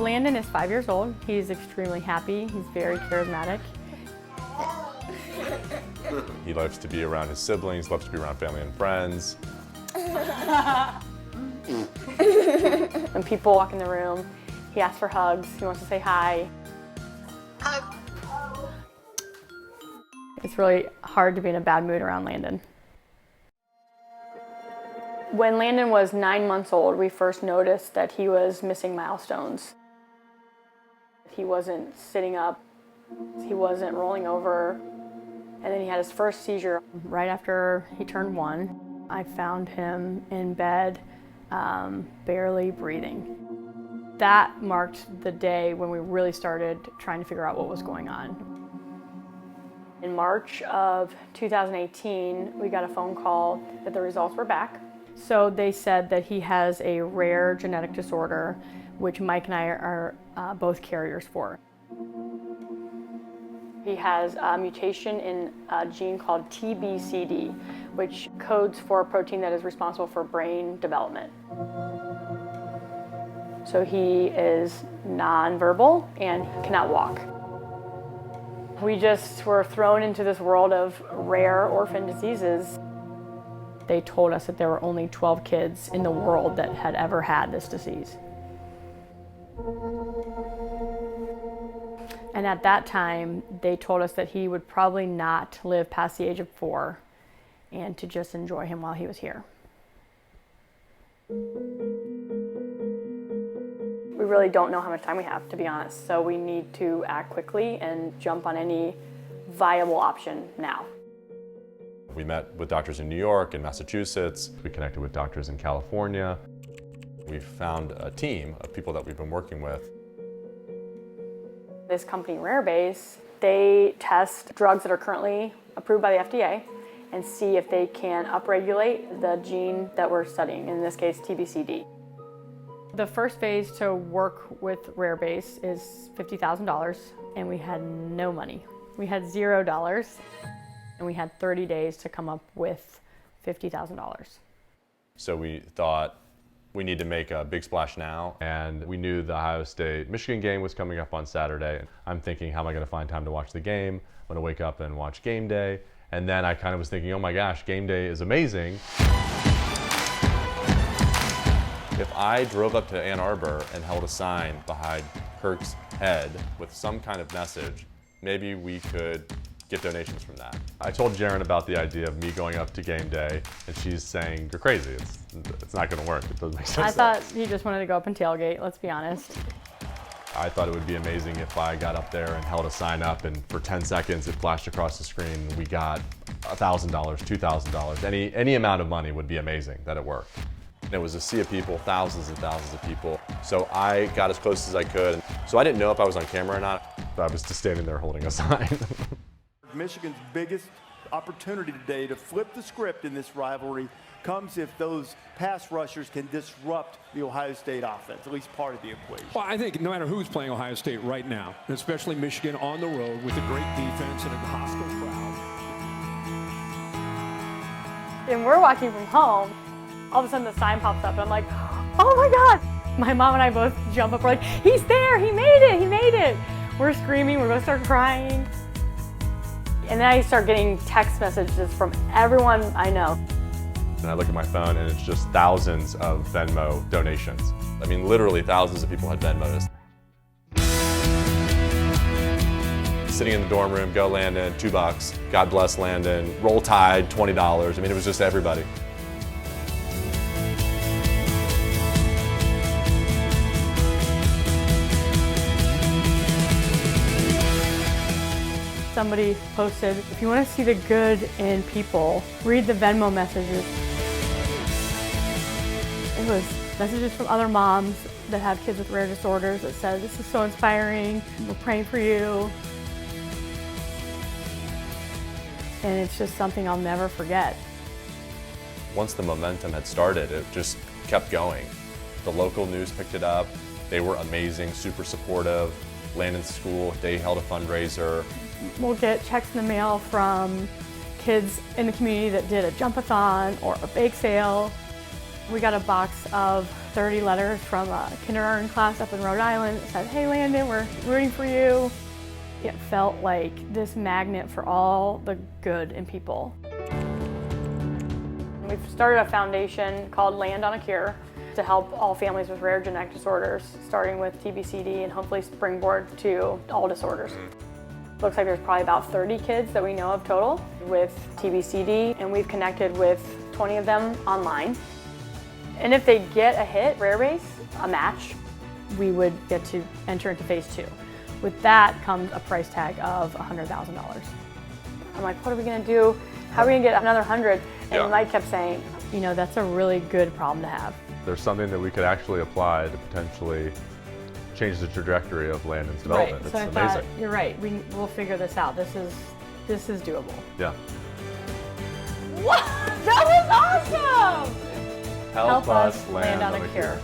Landon is 5 years old. He's extremely happy. He's very charismatic. He loves to be around his siblings, loves to be around family and friends. When people walk in the room, he asks for hugs. He wants to say hi. It's really hard to be in a bad mood around Landon. When Landon was 9 months old, we first noticed that he was missing milestones. He wasn't sitting up, he wasn't rolling over, and then he had his first seizure right after he turned 1. I found him in bed, barely breathing. That marked the day when we really started trying to figure out what was going on. In March of 2018, we got a phone call that the results were back. So they said that he has a rare genetic disorder, which Mike and I are both carriers for. He has a mutation in a gene called TBCD, which codes for a protein that is responsible for brain development. So he is nonverbal and cannot walk. We just were thrown into this world of rare orphan diseases. They told us that there were only 12 kids in the world that had ever had this disease. And at that time, they told us that he would probably not live past the age of 4 and to just enjoy him while he was here. We really don't know how much time we have, to be honest, so we need to act quickly and jump on any viable option now. We met with doctors in New York and Massachusetts. We connected with doctors in California. We found a team of people that we've been working with. This company, Rarebase, they test drugs that are currently approved by the FDA and see if they can upregulate the gene that we're studying, in this case, TBCD. The first phase to work with Rarebase is $50,000, and we had no money. We had $0, and we had 30 days to come up with $50,000. So we thought we need to make a big splash now, and we knew the Ohio State-Michigan game was coming up on Saturday. I'm thinking, how am I going to find time to watch the game? I'm going to wake up and watch game day. And then I kind of was thinking, oh my gosh, game day is amazing. If I drove up to Ann Arbor and held a sign behind Kirk's head with some kind of message, maybe we could get donations from that. I told Jaren about the idea of me going up to game day, and she's saying, you're crazy, it's not gonna work, it doesn't make sense. I thought he just wanted to go up and tailgate, let's be honest. I thought it would be amazing if I got up there and held a sign up, and for 10 seconds it flashed across the screen, and we got $1,000, $2,000, any amount of money would be amazing that it worked. And it was a sea of people, thousands and thousands of people. So I got as close as I could. So I didn't know if I was on camera or not. I was just standing there holding a sign. Michigan's biggest opportunity today to flip the script in this rivalry comes if those pass rushers can disrupt the Ohio State offense, at least part of the equation. Well, I think no matter who's playing Ohio State right now, and especially Michigan on the road with a great defense and a hostile crowd. And we're walking from home, all of a sudden the sign pops up and I'm like, oh my God. My mom and I both jump up, we're like, he's there, he made it, he made it. We're screaming, we're gonna start crying. And then I start getting text messages from everyone I know. And I look at my phone and it's just thousands of Venmo donations. I mean, literally thousands of people had Venmo'd us. Sitting in the dorm room, go Landon, $2. God bless Landon. Roll Tide, $20. I mean, it was just everybody. Somebody posted, if you want to see the good in people, read the Venmo messages. It was messages from other moms that have kids with rare disorders that said, this is so inspiring, we're praying for you. And it's just something I'll never forget. Once the momentum had started, it just kept going. The local news picked it up. They were amazing, super supportive. Landon's school, they held a fundraiser. We'll get checks in the mail from kids in the community that did a jump-a-thon or a bake sale. We got a box of 30 letters from a kindergarten class up in Rhode Island that said, "Hey Landon, we're rooting for you." It felt like this magnet for all the good in people. We've started a foundation called Land on a Cure to help all families with rare genetic disorders, starting with TBCD and hopefully springboard to all disorders. Looks like there's probably about 30 kids that we know of total with TBCD, and we've connected with 20 of them online. And if they get a hit, rare base, a match, we would get to enter into phase 2. With that comes a price tag of $100,000. I'm like, what are we gonna do? How are we gonna get another 100? And Mike kept saying, you know, that's a really good problem to have. There's something that we could actually apply to potentially change the trajectory of Landon's development. Right. So It's I amazing. thought, you're right, we'll figure this out. This is doable. Yeah. What? That was awesome! Help us land on a cure.